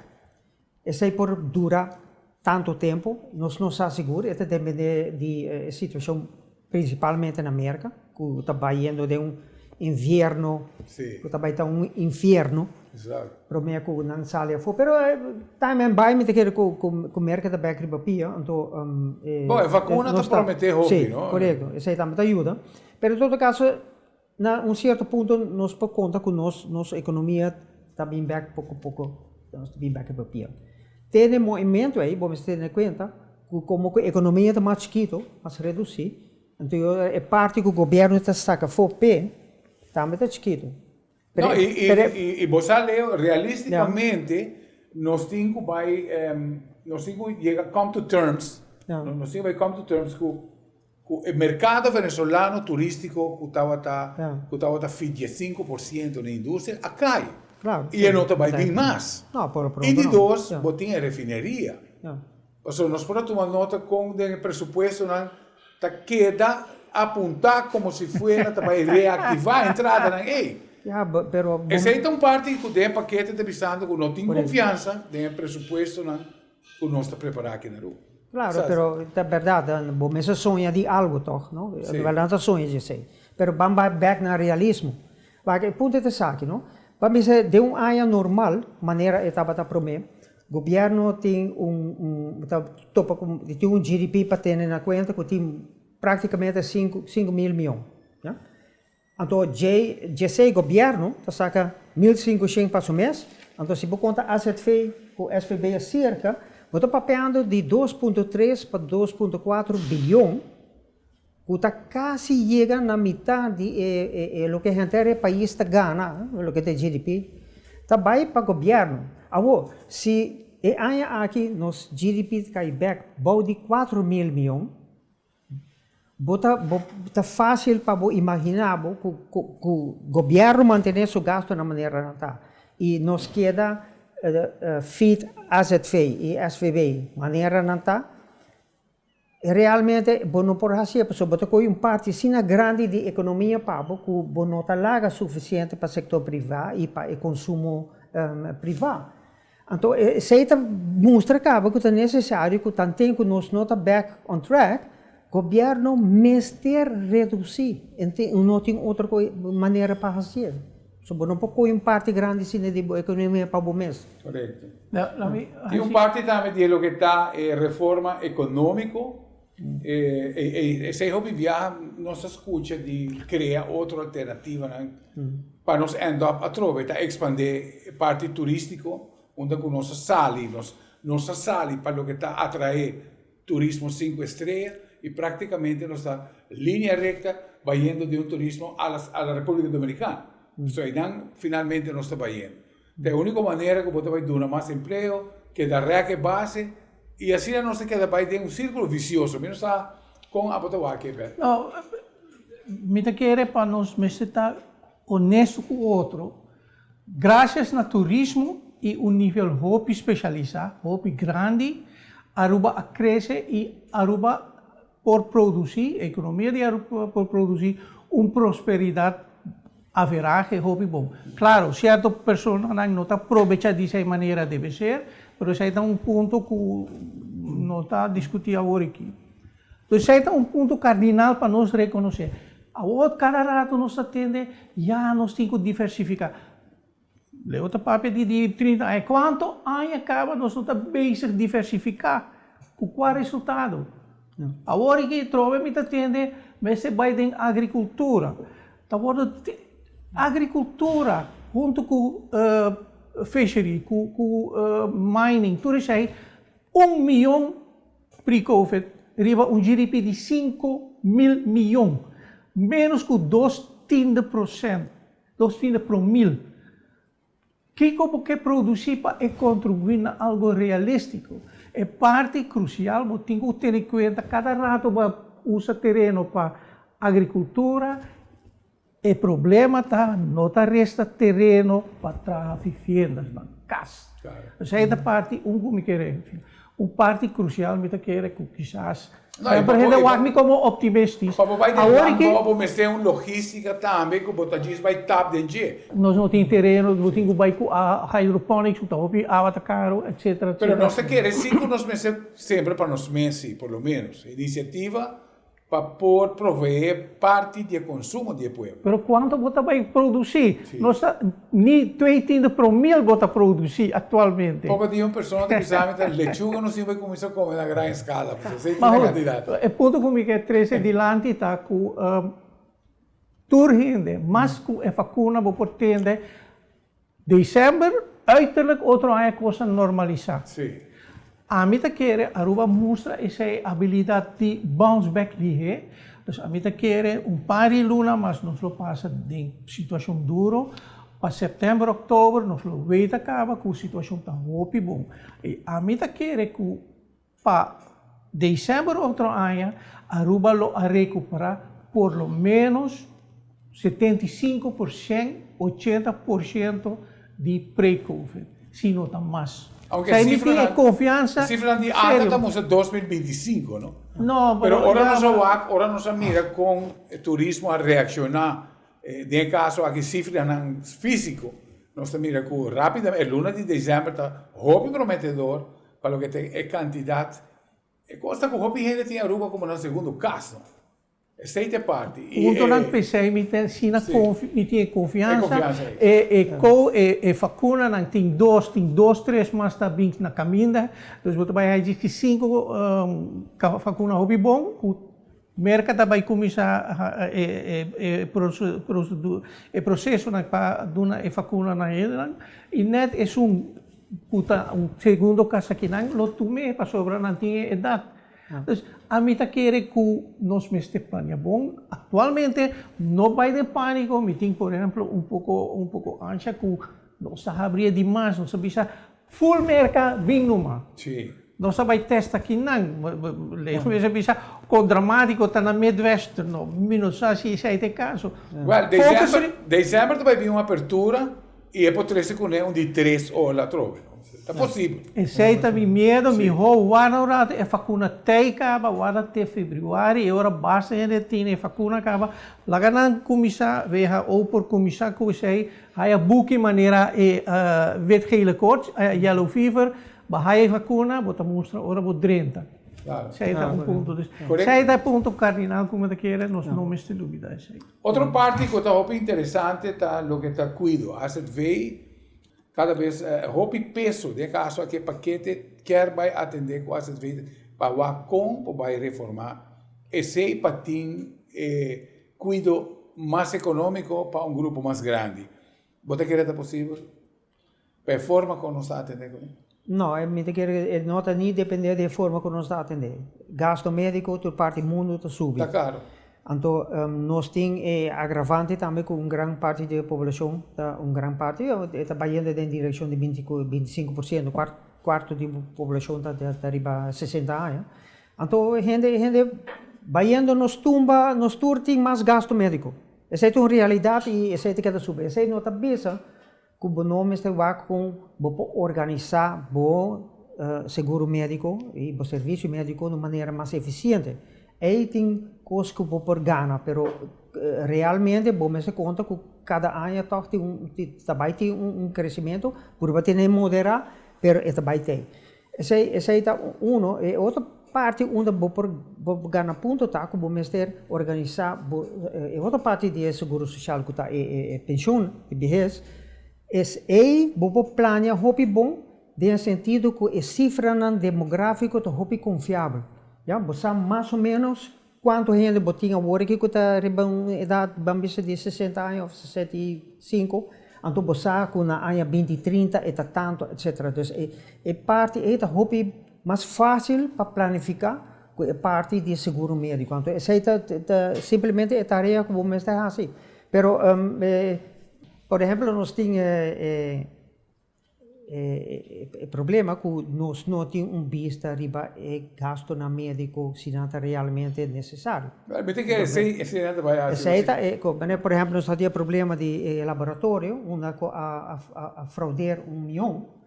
es ahí por dura tanto tiempo, nos asegura, esto depende de situación principalmente en América, que está yendo de invierno, sí, que está infierno, exato. pero me que não sale fora, pero também vai me ter que merca da back papia, então Bom, a vacuna está prometer hobby, sim, não? correto, isso aí também ajuda, pero em todo caso, na certo ponto nos por conta que nossa economia está bem back pouco a pouco, está bem back papia. Tem movimento aí, vamos ter em conta, que como a economia está mais chiquito, mais reduzir, então é parte que o governo está saca for pé, também está chiquito. Não, e você leu, realisticamente, nós temos que chegar come to terms, nós temos que come to terms com o mercado venezuelano turístico que estava 25% na indústria, cai. Claro, e não vai bem mais. E de dois, botinha refineria. Então, nós podemos tomar nota com o presupuesto que queda apontar como se fosse para reativar a entrada na essa é uma parte que tem paquete de visando que não tem confiança no presupuesto que nós está preparado aqui na rua. Claro, pero é verdade, você sonha de algo, toch, não? É verdade, sonha de sei. Pero vamos back na realismo. Porque o ponto é esse, não? Vamos dizer, de área normal, maneira estava a prometer, o governo tem tem GDP para ter na conta que tem praticamente 5 mil milhões. Ja? Então, o governo saca 1.500 para o mês, então se você conta a AZV, o SVB é cerca, você está pagando de 2,3 para 2,4 bilhões, que está quase chegando na metade do que a gente país está ganhando, o que é GDP, está bem para o governo. Agora, se aqui nos GDP cai back, de 4 mil milhões, está fácil para você imaginar que o governo mantém seu gasto na maneira que está. E nos queda FIT, AZV e SVB, maneira que está. realmente não pode fazer, porque você tem uma parte sina grande de economia papo que não está larga suficiente para o setor privado e para o consumo privado. Então, se mostra que é necessário que tanto que nós não está back on track, o governo mestre reduzir, não tem outra maneira para fazer. Não pode uma parte grande sina de economia para o mês. Correcto. Tem Tem uma parte também de lo que está reforma econômico. Esse hobby viaja nos escucha de criar outra alternativa, né? Para nós end up a aproveitar, expandir parte turístico, onde nós salimos para lo que está atrair turismo 5 estrelas e praticamente nos está linha recta va yendo de um turismo a la República Dominicana. Então, aí finalmente nós está yendo. Da única maneira que você vai dar mais emprego, que dar real base. E assim não se queda para ter um círculo vicioso, menos está com a botawa que é. Não, me quer para nós estar honesto com o outro. Graças ao turismo e um nível hobby especializado, hobby grande, Aruba cresce e Aruba por produzir, a economia de Aruba por produzir uma prosperidade haverá que hobby bom. Claro, certas pessoas não estão aproveitando dessa maneira deve ser, mas esse é um ponto que não está discutido agora aqui. Então, esse é um ponto cardinal para nós reconhecer. Agora, cada rato nós atende, já nós temos que diversificar. Leu outra papel de 30 anos. Quanto anos acaba nós não estamos bem diversificar? Com qual resultado? Agora que trova me atende, mas você vai em agricultura. Agora, agricultura, junto com fishery, com mining, tudo isso aí, 1 milhão pre-Covid, arriba um GDP de 5 mil milhões, menos que 2,30%, 2,30 por mil. Que como que produzir para contribuir a algo realístico? É parte crucial, mas tem que ter em conta, cada rato usa terreno para agricultura. O problema está, não resta terreno para trabalhar vivendas, na casa. Essa é a parte, uma parte crucial, me quer que quizás, por exemplo, eu como otimista. Agora que vamos ter uma logística também que o botadinho vai tap de dia. Nós não temos terreno, não temos hydroponics, água caro, etc. Mas nós queremos 5 meses sempre para nós meses, por lo menos, iniciativa para poder proveer parte do consumo do povo. Mas quanto você vai produzir? Nem 2,30 por mil você produzir atualmente. Pouco de uma pessoa que sabe que lechuga não se vai começar a comer na grande escala, porque você tem candidato. É ponto como que três adiante está com turhinde, mas com a vacuna vou tende dezembro, uiterlijk outro ano coisa normalizar. Sim. A mim quer Aruba mostra essa habilidade de bounce back de então a mim quer par de luna, mas nós lo passa de situação dura para setembro, outubro, nós lo veita acaba com situação tão hopi bom. E a mim quer que para dezembro outro ano Aruba lo a recuperar por lo menos 75%, 80% de pré-Covid, se não está mais. Aunque cifra confiança. Cifra de alta estamos en 2025, ¿no? No, pero ahora nos mira con el turismo a reaccionar. En caso aquí cifra físico, nos mira con rápidamente. El 1 de diciembre está muy prometedor para lo que es cantidad. Costa que hopi gente tiene Aruba como en el segundo caso. Esta parte. Quando não pensei, me tem confiança. E vacuna não tem dois, três mais tá bem na caminha. Então você vai dizer que 5 vacuna hobby bom, o mercado vai começar o processo para dar vacuna na ele. E net é segundo caso que não tome para sobrar não tem idade. Então, a mim quer que nós mestres planeja bom. Atualmente não vai de pânico. Me tem, por exemplo, um pouco ansia que nós abrir demais, nós bisa full mercado vem numa. Sim. Nós vai testar aqui não. Nós bisa com dramático está na Midwest, não. Não sei se esse é o caso. Well, dezembro vai vir uma abertura e é por 13 com de 3 horas trove. É possível. E sei também medo, me rou, wara é vacuna teicaba, wara até februário, e ora basta ainda tem vacuna acaba. Laganan comissar, veja ou por comissar que sei, aí a buque maneira e wetgele koorts, yellow fever, bahai vacuna, bota mostra ora bot 30. Claro. Sei da ponto, Correcto. sei da ponto cardinal como te quer, nós não me se dúvida sei. Outra parte que está muito interessante tá o que está cuido. A gente vê cada vez roupa peso de caso que paquete quer vai atender com a gente vê para o com vai reformar esse patim cuido mais econômico para um grupo mais grande. Você quer que é possível? Performa como nós está atendendo? Não, não está nem depender da forma que nós está atendendo. Gasto médico, toda parte do mundo está subindo. Está caro. Então, nós temos agravante também com uma grande parte da população, uma grande parte, está indo em direção de 25%, quarto da população está arriba a 60 anos. Então, a gente vai indo nos tumba, nos tem mais gasto médico. Essa é uma realidade e essa é que está subindo. Essa é a nossa cabeça, que o nome está com organizar o seguro médico e o serviço médico de maneira mais eficiente. Aí tem coisas que vou por gana, mas realmente vamos se conta que cada ano também tem um crescimento, por ter moderar, mas também tem. Essa é uma. E outra parte onde vou por gana ponto tá que vamos ter organizar, outra parte do seguro social que está pensão e vejez, aí vou planear hobby bom, no sentido que a cifra demográfica está hobby confiável. Ja, você mais ou menos quanto gente botinha agora que está em idade de 60 anos ou 65, então você com na área 20, 30 está tanto, etc. Então, é parte é hobby mais fácil para planificar que é parte do seguro médico. Então, essa é simplesmente a tarefa que vamos estar assim. Pero, por exemplo, nós temos problema que nós não temos vista riba gasto na médico se não realmente necessário. Mas tem que esse vai por exemplo, nós tínhamos problema de laboratório, onde a fraudar 1 milhão.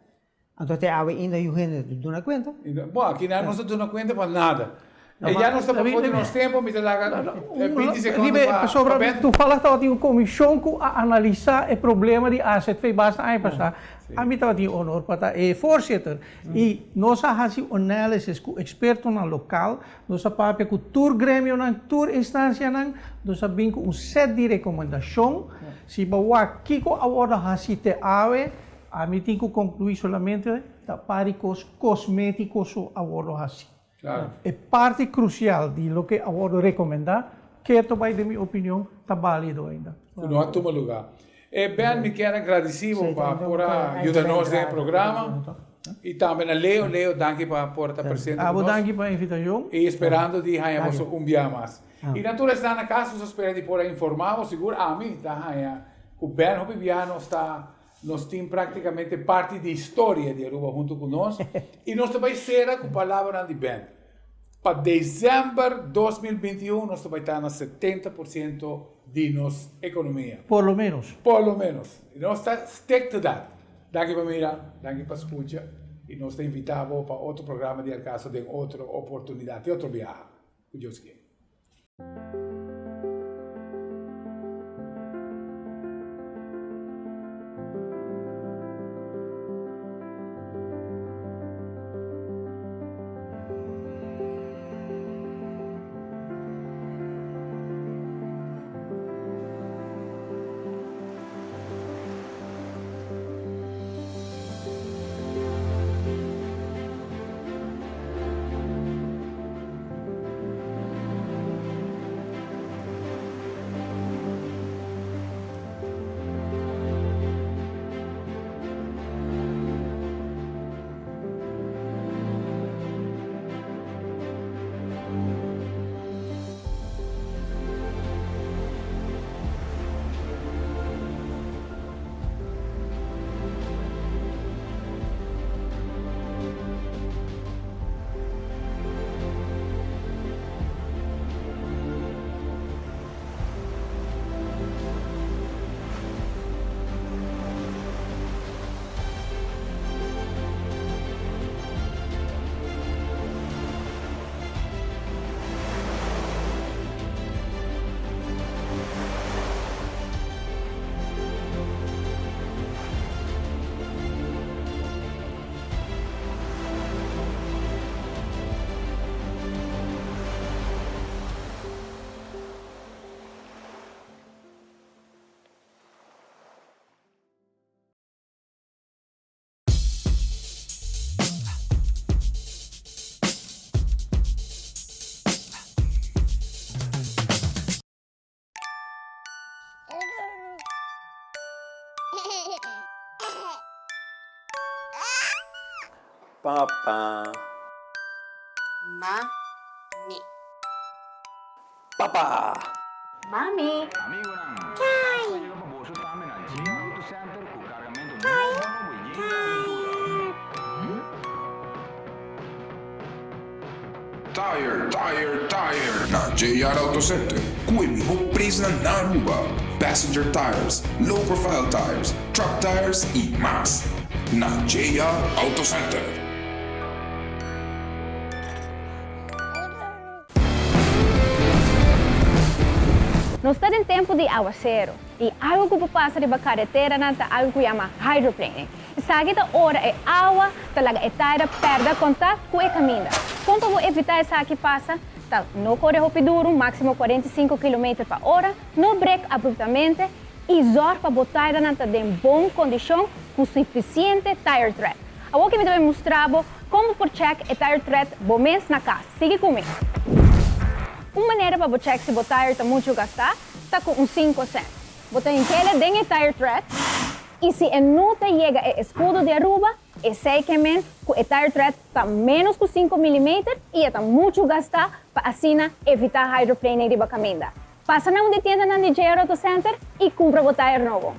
Então, ainda o gente não dá conta. Bom, aqui não se dá conta para nada. Já não está para fora nosso tempo, me dá 20 segundos para... Tu fala que tem uma comissão que analisa o problema de asset, fez bastante passar. A mim tem honor para voorzitter. E nós fazemos análise com expertos no local, nós fazemos com tour grêmio, tour instância, nós fazemos um set de recomendação. Se bawa kiko agora hasite ave, a mim tem que concluir somente da paricos cosméticos agora hasi. Claro. É parte crucial de lo que agora recomendar, que também, de minha opinião, está válido ainda. Não toma lugar. Ben, me quero agradecer por ajudar-nos no programa. E também a Leo, danke por estar presente. Danke pela invitação. E esperando de ganharmos dia mais. E naturalmente, na casa, nós esperamos de por informar, seguro, a mim, o Ben Hopiviano está... Nós temos praticamente parte da história de Aruba junto conosco e nós também será com a palavra de Ben. Para dezembro de 2021, nós também estamos a 70% de nossa economia. Por lo menos. Por lo menos. E nós estamos stick to that. Danke para mirar, danke para escutar e nós te invitamos para outro programa de Alcaso de outra oportunidade, outro viagem. Que Deus queira. Papa. Mami. Papa. Mami. Tire. Na JR Auto Center, kuwi ho preço na Naruba. Passenger tires, low profile tires, truck tires e mais. Na JR Auto Center. Nós estamos em tempo de aguaceiro e algo que passa de carretera é algo que chama hydroplaning. Sabe que hora é água, talaga é taira, perda conta com o caminho. Como para evitar essa que passa, não corre rápido, máximo 45 km/h, não break abruptamente e zor para botar em boa condição com suficiente tire tread. Agora que me deve mostrar como por check o tire tread bom mês na casa. Siga comigo. Uma maneira para check se o tire está muito gastado, está com um 5%. Botar em aquele dentro do tire tread e se a nota chega ao escudo de aruba, é seguramente que o tire tread está menos que 5 mm e está muito gastado para assim evitar hydroplaning de caminho. Passa na onde tienda na JR Auto Center e compra o tire novo.